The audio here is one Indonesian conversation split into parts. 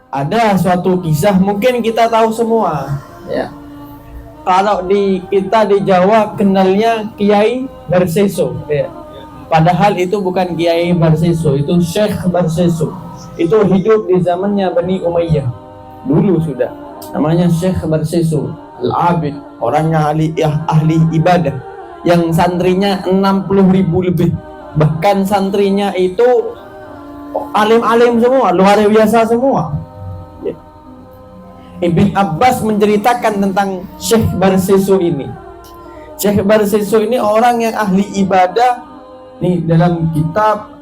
Ada suatu kisah mungkin kita tahu semua, ya. Kalau kita di Jawa kenalnya Kiai Barseso, ya. Padahal itu bukan Kiai Barseso, itu Syekh Barseso. Itu hidup di zamannya Bani Umayyah. Dulu sudah. Namanya Syekh Barseso Al-Abid, orangnya ahli ibadah. Yang santrinya 60.000 lebih. Bahkan santrinya itu alim-alim semua, luar biasa semua. Ibn Abbas menceritakan tentang Syekh Barseso ini. Syekh Barseso ini orang yang ahli ibadah. Nih dalam kitab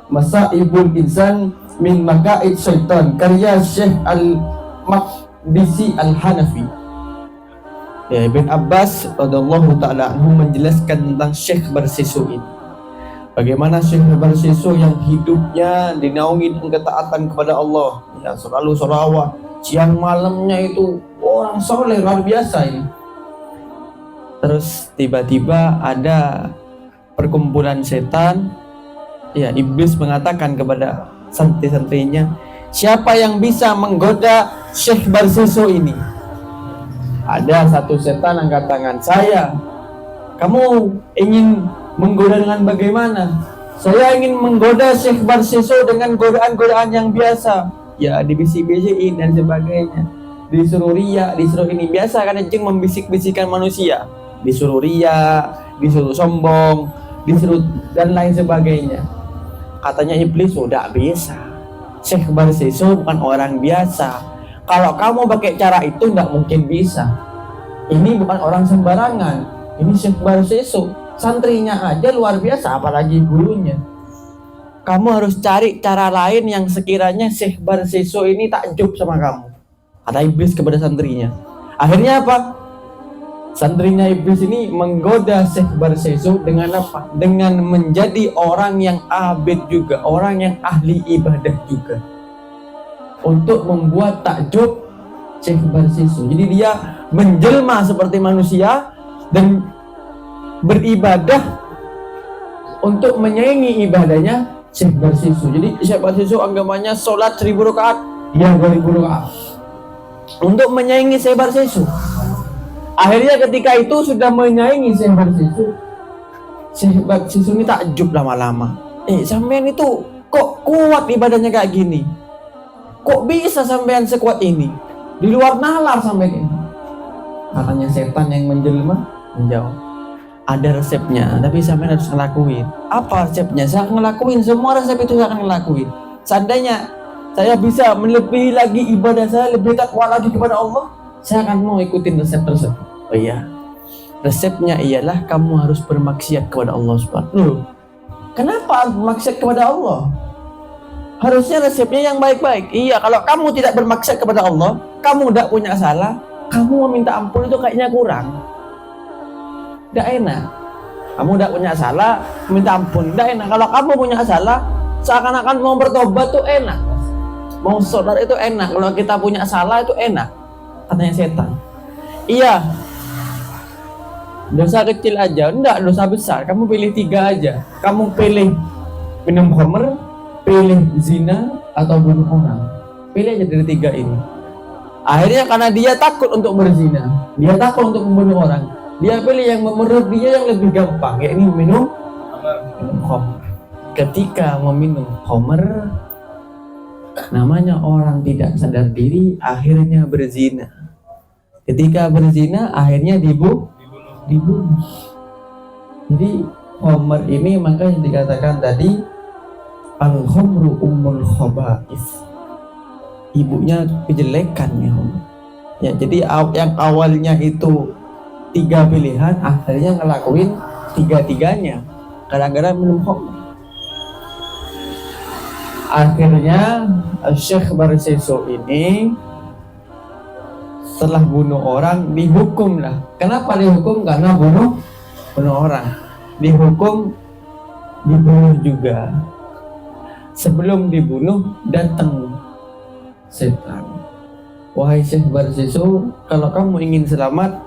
Masaibul Insan min Makaid Syaitan karya Syekh Al-Maqdisi Al-Hanafi. Ya, Ibn Abbas radhiyallahu ta'ala anhu menjelaskan tentang Syekh Barseso ini. Bagaimana Syekh Barseso yang hidupnya dinaungi dengan ketaatan kepada Allah, ya, selalu sholawat, siang malamnya itu orang soleh luar biasa ini. Terus tiba-tiba ada perkumpulan setan, ya, iblis mengatakan kepada santri-santrinya, siapa yang bisa menggoda Syekh Barseso ini? Ada satu setan angkat tangan, saya. Kamu ingin menggoda dengan bagaimana? Saya ingin menggoda Syekh Barseso dengan godaan-godaan yang biasa, ya, dibisik-bisikin dan sebagainya, disuruh riya, disuruh ini. Biasa kan jeng membisik-bisikan manusia, disuruh riya, disuruh sombong, disuruh dan lain sebagainya. Katanya iblis, sudah bisa, Syekh Barseso bukan orang biasa. Kalau kamu pakai cara itu tidak mungkin bisa. Ini bukan orang sembarangan, ini Syekh Barseso, santrinya aja luar biasa, apalagi gurunya. Kamu harus cari cara lain yang sekiranya Syekh Barseso ini takjub sama kamu, kata iblis kepada santrinya. Akhirnya apa? Santrinya iblis ini menggoda Syekh Barseso dengan apa? Dengan menjadi orang yang abid juga, orang yang ahli ibadah juga, untuk membuat takjub Syekh Barseso. Jadi dia menjelma seperti manusia dan beribadah untuk menyaingi ibadahnya Syekh Barseso. Jadi Syekh Barseso anggapannya sholat 1000 rakaat, dia 2000 rakaat untuk menyaingi Syekh Barseso. Akhirnya ketika itu sudah menyaingi Syekh Barseso, Syekh Barseso ini takjub lama-lama. Sampean itu kok kuat ibadahnya kayak gini? Kok bisa sampean sekuat ini? Di luar nalar sampean ini. Katanya setan yang menjelma menjawab, ada resepnya, tapi sampean harus ngelakuin. Apa resepnya? Saya akan ngelakuin semua resep itu, saya akan ngelakuin. Seandainya saya bisa melebihi lagi ibadah saya, lebih takwa lagi kepada Allah, saya akan mau ikutin resep tersebut. Oh iya, resepnya ialah kamu harus bermaksiat kepada Allah Subhanahu. Kenapa harus bermaksiat kepada Allah? Harusnya resepnya yang baik-baik. Iya, kalau kamu tidak bermaksiat kepada Allah, kamu tidak punya salah, kamu meminta ampun itu kayaknya kurang. Tidak enak. Kamu tidak punya salah, minta ampun, tidak enak. Kalau kamu punya salah, seakan-akan mau bertobat itu enak. Mau sholat itu enak. Kalau kita punya salah itu enak, katanya setan. Iya, dosa kecil aja, enggak dosa besar. Kamu pilih 3 aja. Kamu pilih minum khamr, pilih zina, atau bunuh orang. Pilih aja dari 3 ini. Akhirnya karena dia takut untuk berzina, dia takut untuk membunuh orang, dia pilih yang menurut dia yang lebih gampang, yakni minum khamr. Ketika meminum khamr, namanya orang tidak sadar diri, akhirnya berzina. Ketika berzina, akhirnya dibunuh. Jadi khamr ini makanya dikatakan tadi al-khamru ummul khaba'is, ibunya kejelekan ya. Jadi yang awalnya itu 3 pilihan, akhirnya ngelakuin 3-tiganya gara-gara minum khamr. Akhirnya Syekh Barseso ini setelah bunuh orang dihukum lah. Kenapa dihukum? Karena bunuh orang. Dihukum dibunuh juga. Sebelum dibunuh datang setan. Wahai Syekh Barseso, kalau kamu ingin selamat,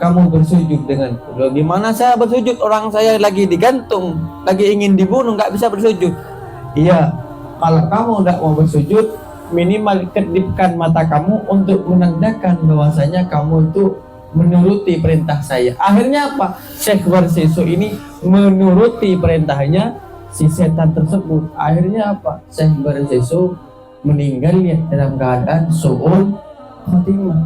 kamu bersujud denganku. Loh, gimana saya bersujud? Orang saya lagi digantung, lagi ingin dibunuh, nggak bisa bersujud. Iya, kalau kamu tidak mau bersujud, minimal kedipkan mata kamu untuk menandakan bahwasanya kamu itu menuruti perintah saya. Akhirnya apa? Syekh Barsiso ini menuruti perintahnya si setan tersebut. Akhirnya apa? Syekh Barsiso meninggal ya dalam keadaan su'ul khatimah,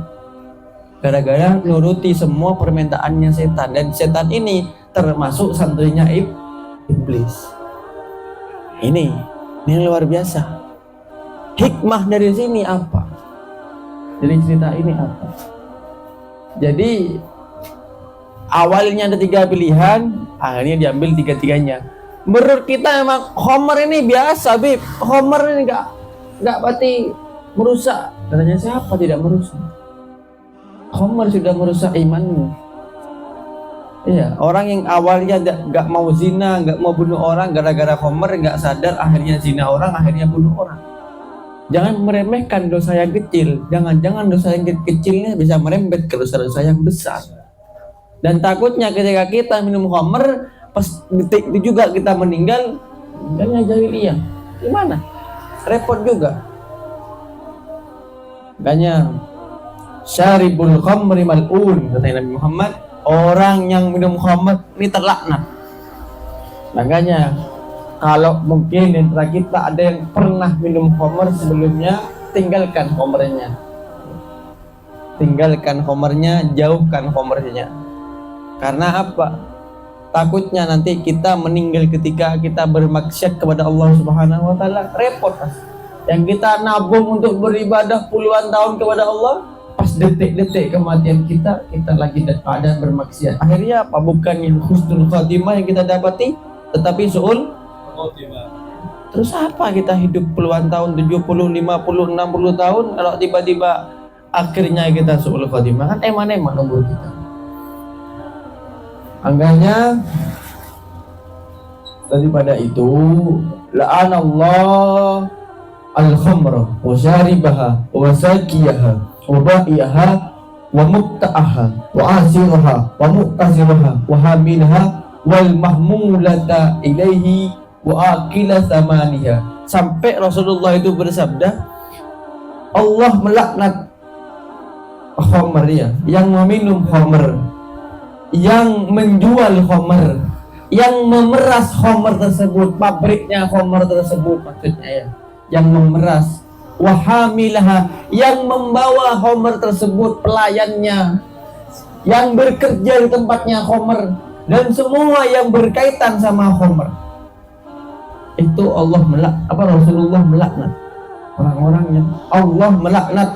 gara-gara nuruti semua permintaannya setan. Dan setan ini termasuk santrinya iblis. Ini luar biasa. Hikmah dari sini apa? Dari cerita ini apa? Jadi awalnya ada 3 pilihan, akhirnya diambil 3-3-nya. Menurut kita memang Homer ini biasa, Bib. Homer ini nggak berarti merusak. Katanya siapa tidak merusak? Homer sudah merusak imanmu. Iya, orang yang awalnya nggak mau zina, nggak mau bunuh orang, gara-gara Homer nggak sadar, akhirnya zina orang, akhirnya bunuh orang. Jangan meremehkan dosa yang kecil. Jangan-jangan dosa yang kecilnya bisa merembet ke dosa-dosa yang besar. Dan takutnya ketika kita minum Homer, pas detik itu juga kita meninggal, jangan jahiliyah. Gimana? Repot juga. Makanya syaribul khamri mal'un, kata Nabi Muhammad, orang yang minum khamr ini terlaknat. Makanya kalau mungkin di antara kita ada yang pernah minum khamr sebelumnya, tinggalkan khamrnya. Tinggalkan khamrnya, jauhkan khamrnya. Karena apa? Takutnya nanti kita meninggal ketika kita bermaksiat kepada Allah Subhanahu wa taala, repot. Yang kita nabung untuk beribadah puluhan tahun kepada Allah, pas detik-detik kematian kita lagi keadaan bermaksiat. Akhirnya apa? Bukan yang husnul khatimah yang kita dapati, tetapi su'ul khatimah. Terus apa kita hidup puluhan tahun, 70, 50, 60 tahun, kalau tiba-tiba akhirnya kita su'ul khatimah, kan eman-eman umur kita. Anggapannya daripada itu, la'anallah al-khamra wa syaribaha wa saqiyaha wa ba'iyaha wa mukta'aha wa asiraha wa mu'taziraha wa hamilaha wal mahmulata ilaihi wa akila samaniha. Sampai Rasulullah itu bersabda, Allah melaknat khamr, ya, yang meminum khamr, yang menjual khamr, yang memeras khamr tersebut, pabriknya khamr tersebut maksudnya, ya, yang memeras, wahamilaha, yang membawa khamr tersebut, pelayannya, yang bekerja di tempatnya khamr, dan semua yang berkaitan sama khamr. Itu Rasulullah melaknat orang-orang yang Allah melaknat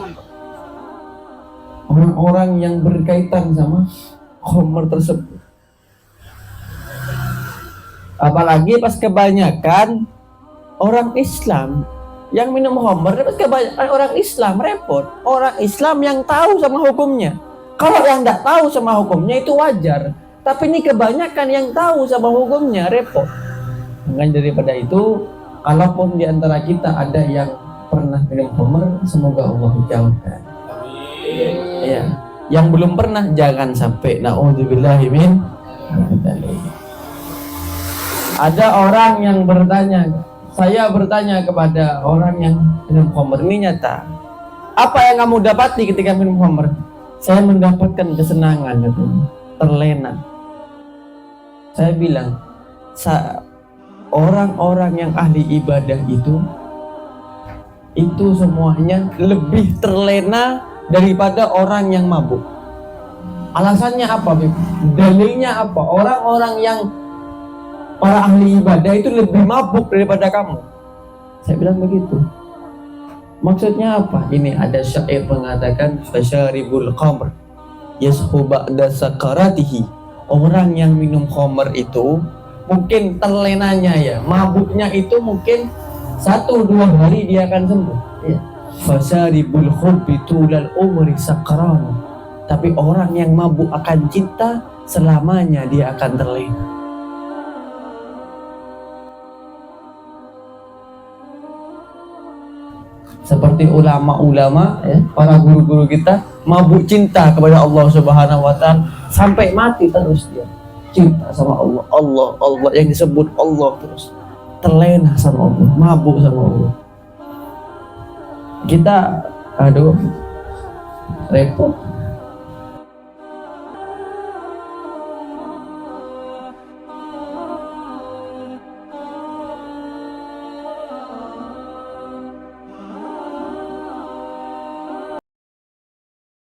orang-orang yang berkaitan sama khamr tersebut. Apalagi pas kebanyakan orang Islam yang minum khamr, pas kebanyakan orang Islam, repot. Orang Islam yang tahu sama hukumnya. Kalau yang tidak tahu sama hukumnya itu wajar, tapi ini kebanyakan yang tahu sama hukumnya, repot. Makanya daripada itu, kalaupun di antara kita ada yang pernah minum khamr, semoga Allah jauhkan. Ya, yang belum pernah jangan sampai. Na'udzubillahi min. Ada orang yang bertanya, saya bertanya kepada orang yang minum khamr, ini nyata. Apa yang kamu dapati ketika minum khamr? Saya mendapatkan kesenangan, terlena. Saya bilang, orang-orang yang ahli ibadah itu semuanya lebih terlena daripada orang yang mabuk. Alasannya apa, Bib? Dalilnya apa? Orang-orang yang para ahli ibadah itu lebih mabuk daripada kamu. Saya bilang begitu. Maksudnya apa? Ini ada syair mengatakan, fasyaribul khamr yashu ba'da sakaratihi. Orang yang minum khamr itu mungkin terlenanya, ya, mabuknya itu mungkin 1-2 hari dia akan sembuh, ya. Fasyaribul hubbi tulal umri sakran. Tapi orang yang mabuk akan cinta, selamanya dia akan terlena. Seperti ulama-ulama, ya, para guru-guru kita mabuk cinta kepada Allah Subhanahu wa taala sampai mati terus dia cinta sama Allah. Allah yang disebut Allah terus, terlena sama Allah, mabuk sama Allah. Kita, aduh, repot.